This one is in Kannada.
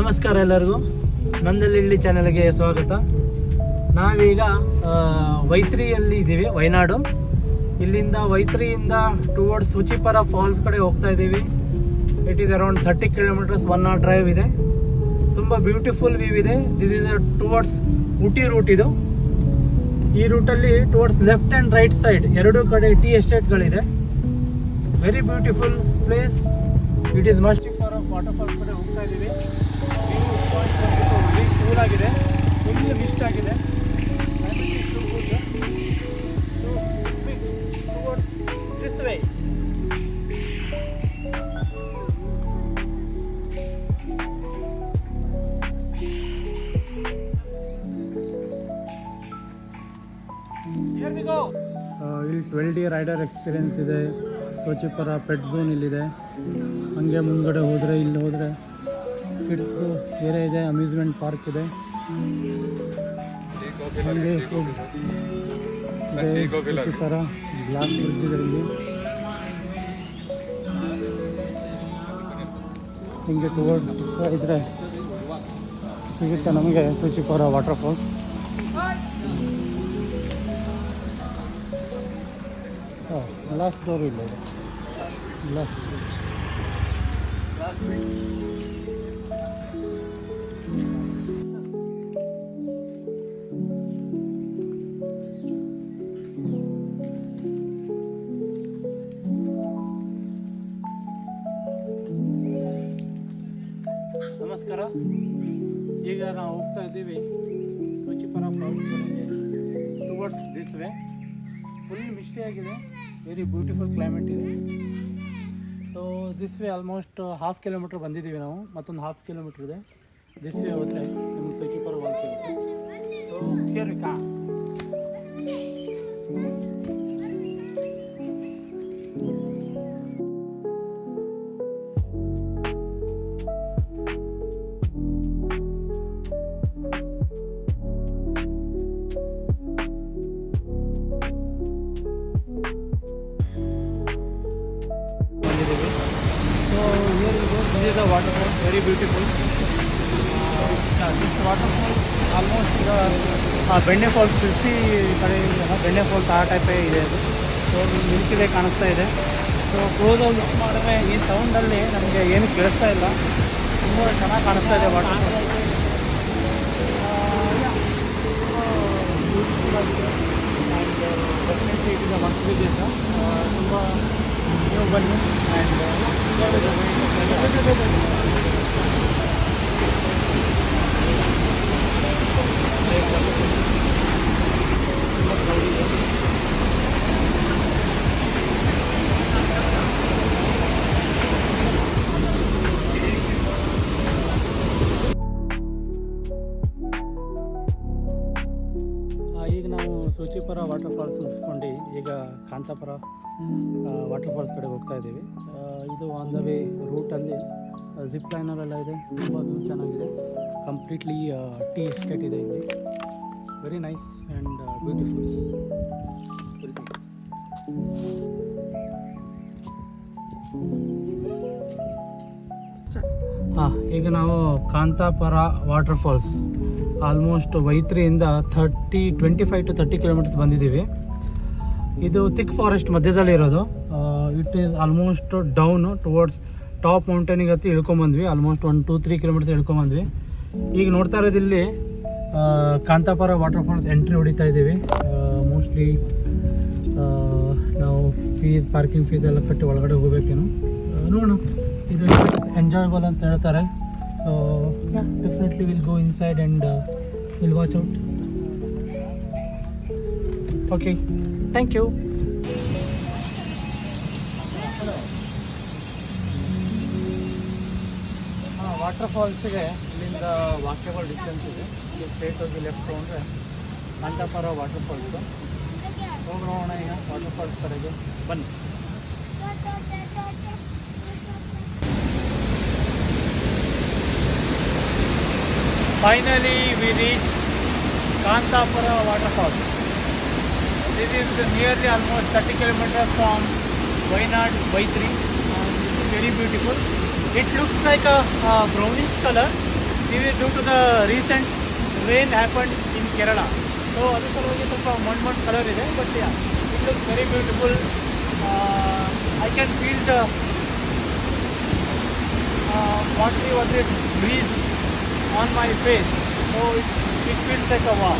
ನಮಸ್ಕಾರ ಎಲ್ಲರಿಗೂ, ನಂದಲಿಳ್ಳಿ ಚಾನೆಲ್ಗೆ ಸ್ವಾಗತ. ನಾವೀಗ ವೈತ್ರಿಯಲ್ಲಿ ಇದ್ದೀವಿ, ವಯನಾಡು. ಇಲ್ಲಿಂದ ವೈತ್ರಿಯಿಂದ ಟುವರ್ಡ್ಸ್ ಸುಚಿಪರ ಫಾಲ್ಸ್ ಕಡೆ ಹೋಗ್ತಾ ಇದ್ದೀವಿ. It is around 30 kilometers 1 hour drive ಇದೆ. ತುಂಬ ಬ್ಯೂಟಿಫುಲ್ ವ್ಯೂ ಇದೆ. This is towards Ooty route. ಇದು ಈ ರೂಟಲ್ಲಿ towards left and right side ಎರಡೂ ಕಡೆ ಟೀ ಎಸ್ಟೇಟ್ಗಳಿದೆ. Very beautiful place. It is must for waterfalls ಕಡೆ ಹೋಗ್ತಾ ಇದ್ದೀವಿ. ಕೂಲ್ ಆಗಿದೆ, ಫುಲ್ ಮಿಸ್ಟ್ ಆಗಿದೆ. ದಿಸ್ ವೇ ಇಲ್ಲಿ 12 ರೈಡರ್ ಎಕ್ಸ್ಪೀರಿಯನ್ಸ್ ಇದೆ. ಸೋಚಿಪರ ಪೆಟ್ ಝೋನ್ ಇಲ್ಲಿದೆ. ಹಂಗೆ ಮುಂದ್ಗಡೆ ಹೋದರೆ ಇಲ್ಲಿ ಹೋದರೆ ಕಿಡ್ಸ್ದು ಏರಿಯಾ ಇದೆ, ಅಮ್ಯೂಸ್ಮೆಂಟ್ ಪಾರ್ಕ್ ಇದೆ. ಹಾಗೆ ಸೋಚಿಪರ ಗ್ಲಾಸ್ ಬ್ರಿಡ್ಜ್ ಇದೆ ಇಲ್ಲಿ. ಹಿಂಗೆ ಟುವರ್ಡ್ ಇದ್ರೆ ಸಿಗುತ್ತೆ ನಮಗೆ ಸೋಚಿಪರ ವಾಟರ್ಫಾಲ್ಸ್. ಗ್ಲಾಸ್ ಡೋರ್ ಇಲ್ಲ, ಗ್ಲಾಸ್ ನಮಸ್ಕಾರ. ಈಗ ನಾವು ಹೋಗ್ತಾ ಇದ್ದೀವಿ ಸೋಚಿಪರ ಫಾಲ್ಸ್ ಕಡೆಗೆ, towards this way. Full Misty ಆಗಿದೆ, ವೆರಿ ಬ್ಯೂಟಿಫುಲ್ ಕ್ಲೈಮೇಟ್ ಇದೆ. So this way almost 1/2 kilometre ಬಂದಿದ್ದೀವಿ ನಾವು. ಮತ್ತೊಂದು 1/2 ಕಿಲೋಮೀಟ್ರ್ ಇದೆ. ದಿಸ್ ವೇ ಹೋದರೆ ನಮಗೆ ಸೋಚಿಪರ ಫಾಲ್ಸ್ ಸಿಗುತ್ತೆ. So here we come. This is the waterfall, very beautiful. This waterfall almost ಬೆಣ್ಣೆ ಫಾಲ್ಸ್ ಶಿರ್ಸಿ ಕಡೆ ಬೆಣ್ಣೆ ಫಾಲ್ಸ್ ಆ ಟೈಪೇ ಇದೆ. ಅದು ಸೊ ಮಿಲ್ಕಿದೆ ಕಾಣಿಸ್ತಾ ಇದೆ. ಸೊ ಕ್ಲೋಸಾಗಿ ಲುಕ್ ಮಾಡಿದ್ರೆ ಈ ಸೌಂಡಲ್ಲಿ ನಮಗೆ ಏನು ಕೇಳಿಸ್ತಾ ಇಲ್ಲ. ತುಂಬ ಚೆನ್ನಾಗಿ ಕಾಣಿಸ್ತಾ ಇದೆ ವಾಟರ್ಫಾಲ್. ಬ್ಯೂಟಿಫುಲ್ ಆಗಿದೆ. And definitely it is a must visit. ತುಂಬ ನೀವು ಬನ್ನಿ. ಈಗ ನಾವು ಸೋಚಿಪರ ವಾಟರ್ಫಾಲ್ಸ್ ಮುಗಿಸ್ಕೊಂಡು ಈಗ ಕಾಂತಾಪುರ ವಾಟರ್ಫಾಲ್ಸ್ ಕಡೆ ಹೋಗ್ತಾ ಇದ್ದೀವಿ. ಇದು ಆನ್ ದ ವೇ ರೂಟಲ್ಲಿ ಜಿಪ್ ಲೈನರೆಲ್ಲ ಇದೆ. ತುಂಬ ಚೆನ್ನಾಗಿದೆ. ಕಂಪ್ಲೀಟ್ಲಿ ಟೀ ಎಸ್ಟೇಟ್ ಇದೆ ಇಲ್ಲಿ. Very nice and beautiful. ಈಗ ನಾವು ಕಾಂತಾಪುರ ವಾಟರ್ಫಾಲ್ಸ್ ಆಲ್ಮೋಸ್ಟ್ ವೈತ್ರಿಯಿಂದ 25 to 30 ಕಿಲೋಮೀಟರ್ಸ್ ಬಂದಿದ್ದೀವಿ. ಇದು ಥಿಕ್ ಫಾರೆಸ್ಟ್ ಮಧ್ಯದಲ್ಲಿ ಇರೋದು. It is almost down towards top ಮೌಂಟೇನಿಗೆ ಹತ್ತಿ ಇಳ್ಕೊಂಬಂದ್ವಿ. Almost 1-3 kilometres ಇಳ್ಕೊಂಬಂದ್ವಿ. ಈಗ ನೋಡ್ತಾ ಇರೋದಿಲ್ಲಿ ಕಾಂತಾಪುರ ವಾಟರ್ಫಾಲ್ಸ್ ಎಂಟ್ರಿ ಹೊಡಿತಾ ಇದ್ದೀವಿ. ಮೋಸ್ಟ್ಲಿ ನಾವು ಪಾರ್ಕಿಂಗ್ ಫೀಸ್ ಎಲ್ಲ ಕಟ್ಟಿ ಒಳಗಡೆ ಹೋಗ್ಬೇಕೇನು ನೋಡೋಣ. ಇದು ಎಂಜಾಯಬಲ್ ಅಂತ ಹೇಳ್ತಾರೆ. So definitely will go inside and will watch out. Okay, thank you. Water ಫಾಲ್ಸ್ಗೆ ಇಲ್ಲಿಂದ ವಾಕ್ಯಬಲ್ ಡಿಸ್ಟೆನ್ಸ್ ಇದೆ. ಇಲ್ಲಿ ಸ್ಟ್ರೇಟ್ ಹೋಗಿ ಲೆಫ್ಟ್ ತೊಗೊಂಡ್ರೆ ಕಂಠಪುರ ವಾಟರ್ ಫಾಲ್ಸು. ಹೋಗೋಣ ಈಗ ವಾಟರ್ ಫಾಲ್ಸ್ ಕಡೆಗೆ ಬನ್ನಿ. Finally we reached Kantapura waterfall. This is nearly almost 30 kilometers from Wayanad, Vaitri. This is very beautiful. It looks like a brownish color. This is due to the recent rain happened in Kerala. So adu salವಾಗಿ ಸ್ವಲ್ಪ ಮಣ್ಣು ಕಲರ್ ಇದೆ, but it looks very beautiful. I can feel the watery breeze on my face, so it feels like a wow.